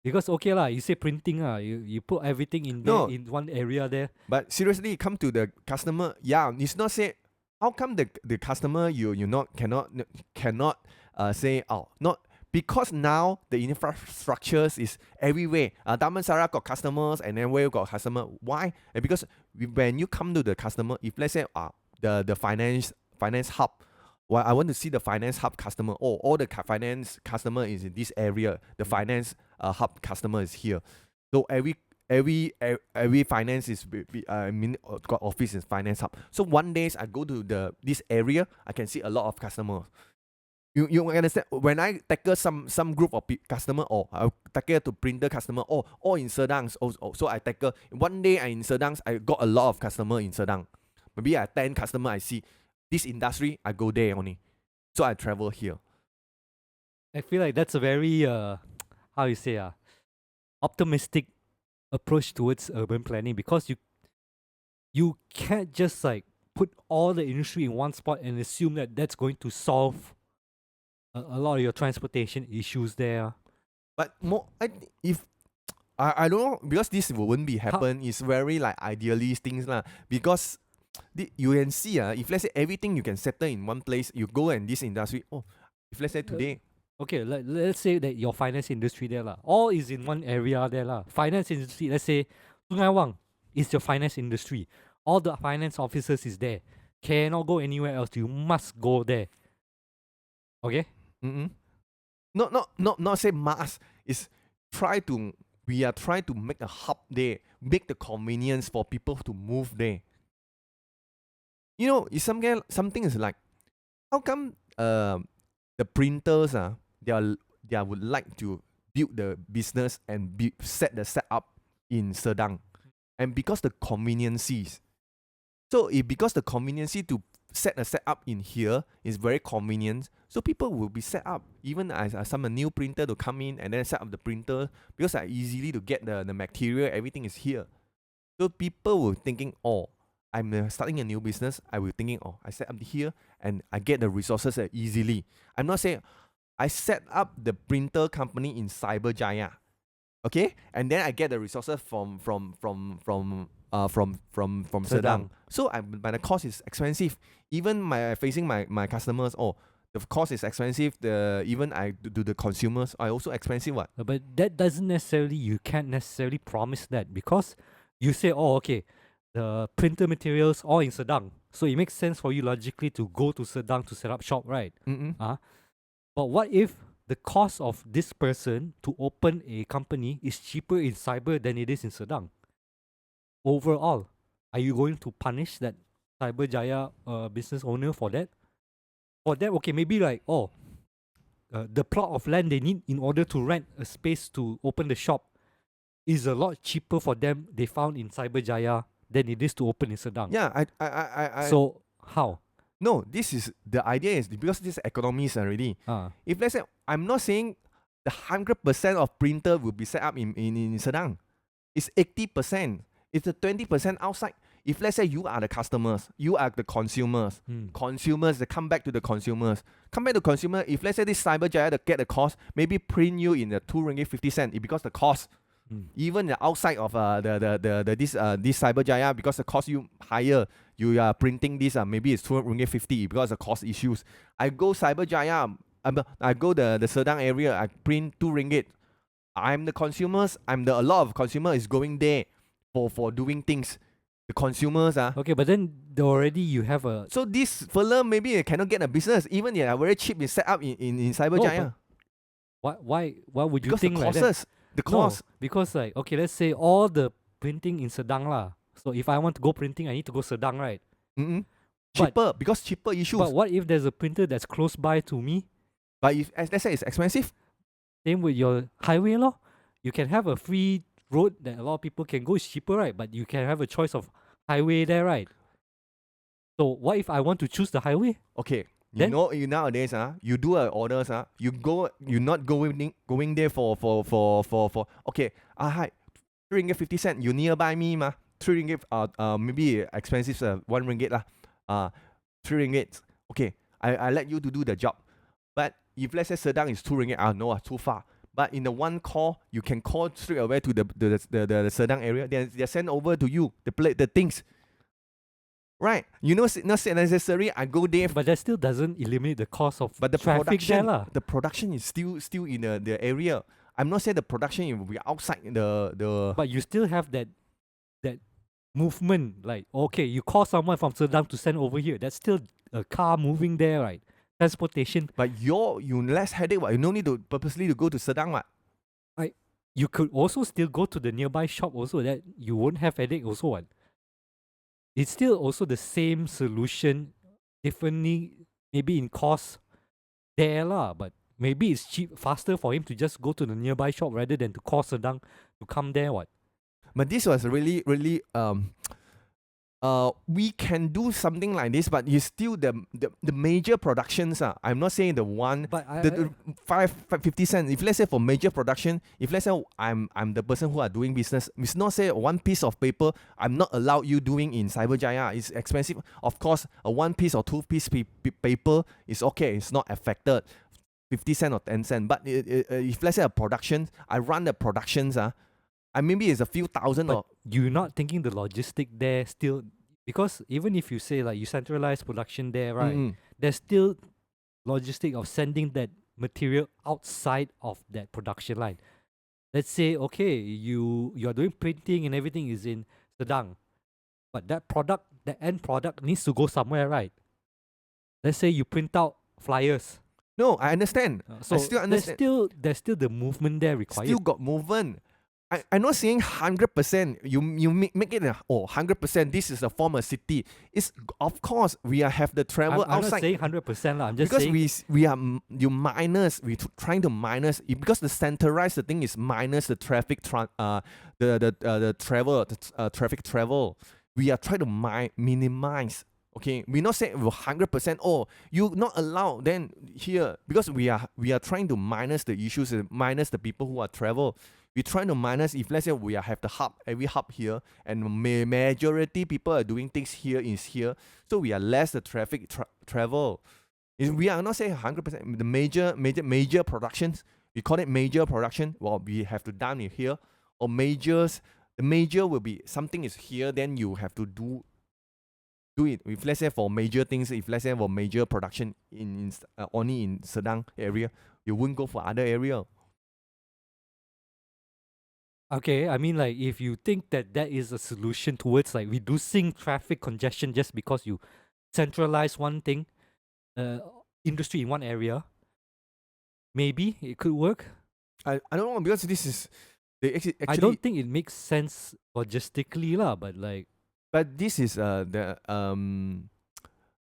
Because okay lah, you say printing ah, you put everything in there No, in one area there. but seriously, come to the customer. Yeah, it's not say how come the customer you not cannot say oh not because now the infrastructures is everywhere. Damansara got customers and then where got customer. Why? Because when you come to the customer, if let's say the finance hub. Well, I want to see the finance hub customer. Oh, all the finance customer is in this area. The finance hub customer is here. So every finance is I mean got office in finance hub. So one days I go to this area, I can see a lot of customers. You understand? When I tackle some group of customer, or I tackle to printer customer, or in Sedang, so I tackle one day I in Sedang, I got a lot of customer in Sedang. Maybe I 10 customer I see this industry, I go there only. So I travel here. I feel like that's a very how you say optimistic approach towards urban planning, because you can't just like put all the industry in one spot and assume that that's going to solve a lot of your transportation issues there. But more, if I don't know because this won't be happen. It's very like idealist things lah. Because you can see if let's say everything you can settle in one place, you go in this industry. Oh, if let's say today, Okay, let's say that your finance industry there lah, all is in one area there lah. Finance industry, let's say Sungai Wang is your finance industry. All the finance officers is there. Cannot go anywhere else. You must go there. Okay. mm-mm. Not say mass. Is try to we are trying to make a hub there, make the convenience for people to move there. You know, it's something is like how come the printers they would like to build the business and set the setup in Sedang, and because the conveniences. So if because the conveniency to set a setup in here is very convenient, so people will be set up. Even as some a new printer to come in and then set up the printer because I easily to get the material, everything is here. So people will thinking, oh, I'm starting a new business. I will thinking, oh, I set up here and I get the resources easily. I'm not saying I set up the printer company in Cyberjaya, okay, and then I get the resources from from Sedang. So but the cost is expensive. Even facing my customers, oh, the cost is expensive. Even I do the consumers are also expensive. What? But that doesn't necessarily, you can't necessarily promise that, because you say, oh, okay, the printer materials all in Sedang. So it makes sense for you logically to go to Sedang to set up shop, right? But what if the cost of this person to open a company is cheaper in cyber than it is in Sedang? Overall, are you going to punish that Cyberjaya business owner for that? For that, okay, maybe like, the plot of land they need in order to rent a space to open the shop is a lot cheaper for them, they found in Cyberjaya, than it is to open in Sedang. Yeah, I So how? no, this is the idea is because this is economies already. If let's say I'm not saying the 100% of printer will be set up in Sedang. It's 80%. It's the 20% outside. If let's say you are the customers, you are the consumers, consumers they come back to the consumers. Come back to consumer. If let's say this Cyberjaya to get the cost, maybe print you in the 2 ringgit 50 cent. It because the cost. Even the outside of this Cyberjaya, because the cost you higher, you are printing this maybe it's 2 ringgit 50 because of cost issues. I go Cyberjaya, I go the Sedang area, I print 2 ringgit. I'm the consumers. A lot of consumer is going there for doing things. The consumers Okay, but then already you have a. So this fella maybe cannot get a business. Even they are very cheap is set up in Cyberjaya. Why would you Because think the like costs, that? the cost. No, because like, okay, let's say all the printing in Sedang lah. So if I want to go printing, I need to go Sedang, right? Cheaper, because cheaper issues. But what if there's a printer that's close by to me? But if let's say it's expensive. Same with your highway law. You can have a free road that a lot of people can go, it's cheaper, right? But you can have a choice of highway there, right? So what if I want to choose the highway? Okay. Then? You nowadays you do orders you not going there for okay, hi, 3 ringgit 50 cent, you nearby me 3 ringgit maybe expensive 1 ringgit 3 ringgit, okay, I let you to do the job. But if let's say Sedang is 2 ringgit, no, too far. But in the one call, you can call straight away to the Sedang area. They send over to you the things. Right, you know, not necessary. I go there, but that still doesn't eliminate the cost of but the traffic production, there, the production is still in the area. I'm not saying the production will be outside the. But you still have that movement. Like, okay, you call someone from Sedang to send over here. That's still a car moving there, right? Transportation. But you less headache. You no need to purposely to go to Sedang. You could also still go to the nearby shop also, that you won't have headache also. What? It's still also the same solution, differently maybe in cost there lah, but maybe it's faster for him to just go to the nearby shop rather than to call Sedang to come there. What? But this was really we can do something like this, but it's still the major productions. I'm not saying the one, but the 50 cents. If let's say for major production, if let's say I'm the person who are doing business, it's not say one piece of paper I'm not allowed you doing in Cyberjaya. It's expensive. Of course, a 1 piece or 2 piece paper is okay. It's not affected. 50 cents or 10 cents. But if let's say a production, I run the productions. Maybe it's a few thousand. But you're not thinking the logistic there still, because even if you say like you centralize production there, right? There's still logistic of sending that material outside of that production line. Let's say, okay, you are doing printing and everything is in Sedang, but that end product needs to go somewhere, right? Let's say you print out flyers. No, I understand. So I still understand. There's still the movement there required. Still got movement. I'm not saying 100%. You make it 100%. This is a former city. It's of course we have the travel I'm outside. I'm not saying 100% lah. I'm just because saying we are you minus. We trying to minus because the centralized the thing is minus the traffic the travel traffic travel. We are trying to minimize. Okay, we're not saying 100%. Oh, you not allowed then here because we are trying to minus the issues, minus the people who are travel. We're trying to minus if let's say we have the hub, every hub here, and majority people are doing things here is here, so we are less the traffic travel. We are not saying 100%. The major productions, we call it major production. Well, we have to done it here, or majors The major will be something is here, then you have to do it. If let's say for major things, if let's say for major production only in Sedang area, you wouldn't go for other area. Okay, I mean, like, if you think that that is a solution towards like reducing traffic congestion just because you centralize one thing, industry in one area, maybe it could work. I don't know, because this is they actually I don't think it makes sense logistically lah, but like, but this is the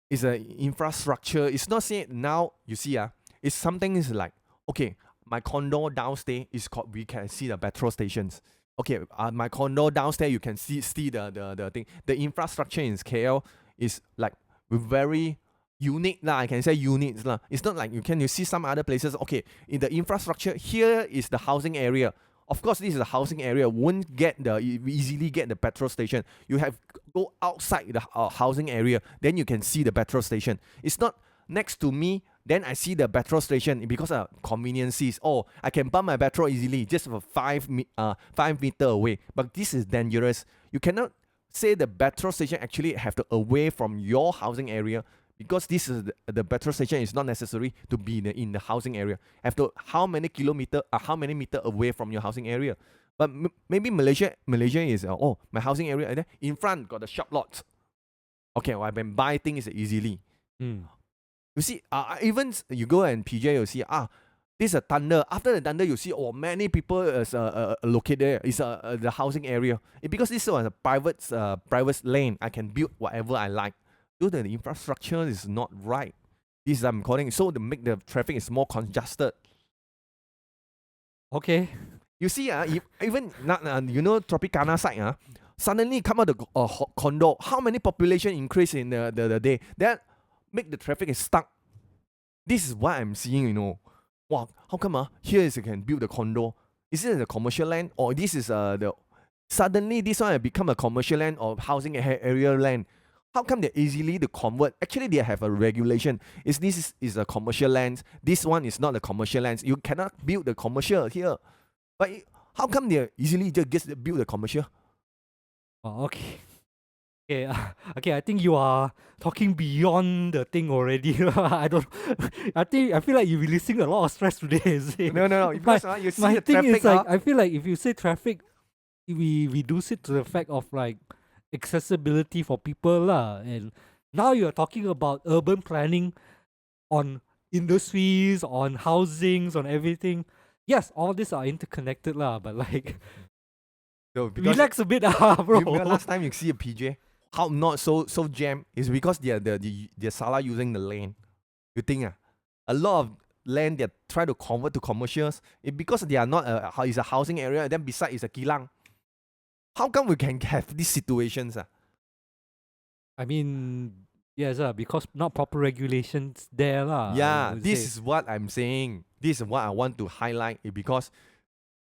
is a infrastructure. It's not saying now you see it's something is like, okay, my condo downstairs is called, we can see the petrol stations. Okay, my condo downstairs you can see the thing. The infrastructure in KL is like very unique lah. I can say unique lah. It's not like you see some other places. Okay, in the infrastructure here is the housing area. Of course, this is a housing area. Won't get easily get the petrol station. You have go outside the housing area, then you can see the petrol station. It's not next to me. Then I see the petrol station because of conveniences. Oh, I can pump my petrol easily just for 5 meter away. But this is dangerous. You cannot say the petrol station actually have to away from your housing area, because this is the petrol station is not necessary to be in the housing area. After how many meter away from your housing area. But maybe Malaysia is my housing area, and then in front got the shop lots. Okay, well, I can buy things easily. You see, even you go and PJ, you see, this is a thunder. After the thunder, you see, many people is located there. It's the housing area. Because this was a private lane, I can build whatever I like. Though the infrastructure is not right. This I'm calling, so to make the traffic is more congested. okay, You see, even Tropicana side, suddenly come out the condo. How many population increase in the day? That make the traffic is stuck. This is what I'm seeing, Wow, how come here is you can build a condo? Is it a commercial land, or this is suddenly this one become a commercial land or housing area land? How come they easily to convert? Actually, they have a regulation. This is a commercial land. This one is not a commercial land. You cannot build the commercial here. But how come they easily just build the commercial? okay. Okay, okay. I think you are talking beyond the thing already. I don't. I feel like you're releasing a lot of stress today. Is it? No. Because you see My the thing traffic. is like, I feel like if you say traffic, we reduce it to the fact of like accessibility for people lah. And now you're talking about urban planning on industries, on housings, on everything. Yes, all these are interconnected lah. But like, No, because relax a bit, bro. you remember last time you see a PJ, how not so jam is because they're Salah using the lane. You think a lot of land they try to convert to commercials, because they are not it's a housing area, and then beside is a kilang. How come we can have these situations? I mean, yes, because not proper regulations there lah. Yeah, this is what I'm saying. This is what I want to highlight, because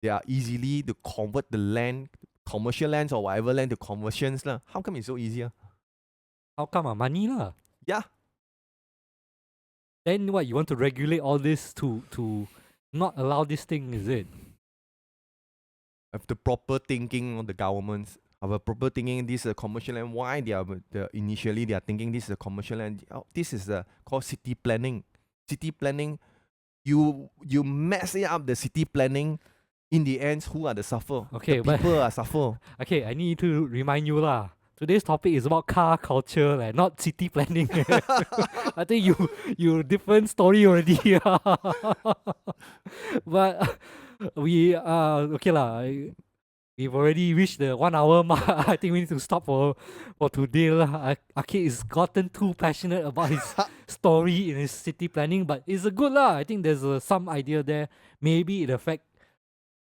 they are easily to convert the land, commercial lands or whatever land to conversions lah. How come it's so easier? How come money lah? Yeah. Then what, you want to regulate all this to not allow this thing, is it? Have the proper thinking on the governments. Have a proper thinking. This is a commercial land. Why they are initially they are thinking this is a commercial land? This is called city planning. City planning. You mess it up the city planning. In the end, who are the suffer? Okay, the people are suffer. Okay, I need to remind you lah. Today's topic is about car culture, like, not city planning. I think you different story already. But we okay lah. We've already reached the 1 hour mark. I think we need to stop for today lah. Ah Kit is gotten too passionate about his story in his city planning, but it's a good lah. I think there's some idea there. Maybe it affect.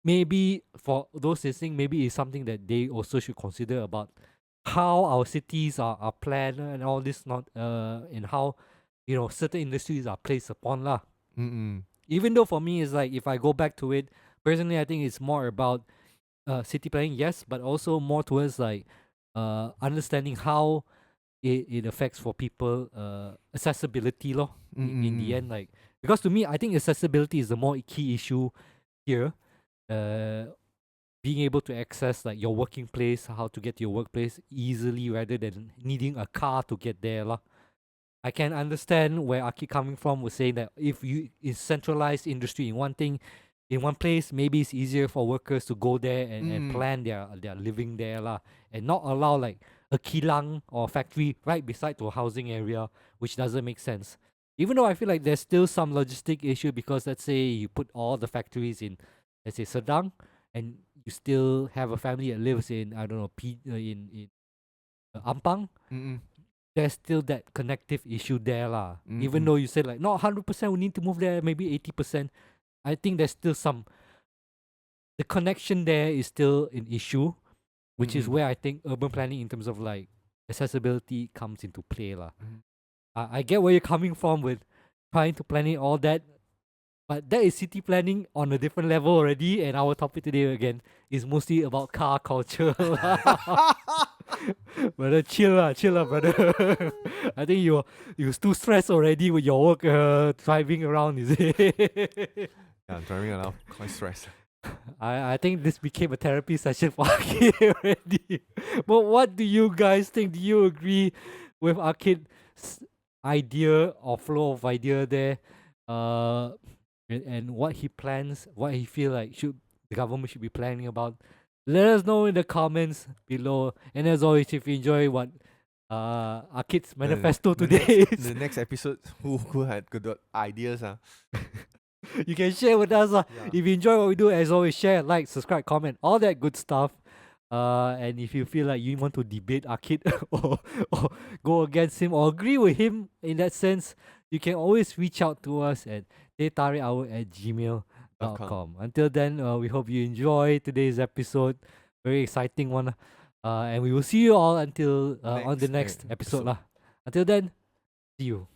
Maybe for those listening, maybe it's something that they also should consider about how our cities are planned and all this, not and how certain industries are placed upon lah. Even though for me it's like, if I go back to it personally, I think it's more about city planning, yes, but also more towards like understanding how it affects for people accessibility lor. In the end, like, because to me I think accessibility is the more key issue here. being able to access like your working place, how to get to your workplace easily rather than needing a car to get there lah. I can understand where Aki coming from was saying that if you is centralized industry in one thing, in one place, maybe it's easier for workers to go there and plan their living there lah, and not allow like a kilang or factory right beside to a housing area, which doesn't make sense. Even though I feel like there's still some logistic issue because let's say you put all the factories in, let's say Sedang, and you still have a family that lives in I don't know in Ampang, Mm-mm. there's still that connective issue there lah. Even Mm-mm. though you said like not 100% we need to move there, maybe 80%. I think there's still some the connection there is still an issue, which is Mm-mm. where I think urban planning in terms of like accessibility comes into play lah. Mhm. I get where you're coming from with trying to planning all that, but that is city planning on a different level already. And our topic today again is mostly about car culture. Brother, chill lah, brother. I think you're too stressed already with your work driving around, is it? Yeah, I'm driving around quite stressed. I think this became a therapy session for Akid already. But what do you guys think? Do you agree with Akid's idea or flow of idea there? And what he plans, what he feel like should the government should be planning about. Let us know in the comments below. And as always, if you enjoy what Akid's manifesto today is, The next episode, who had good ideas? you can share with us. Yeah. If you enjoy what we do, as always, share, like, subscribe, comment, all that good stuff. And if you feel like you want to debate Akid or go against him or agree with him in that sense, you can always reach out to us at tehtarihour@gmail.com. Until then, we hope you enjoy today's episode. Very exciting one. And we will see you all until on the next episode lah. Until then, see you.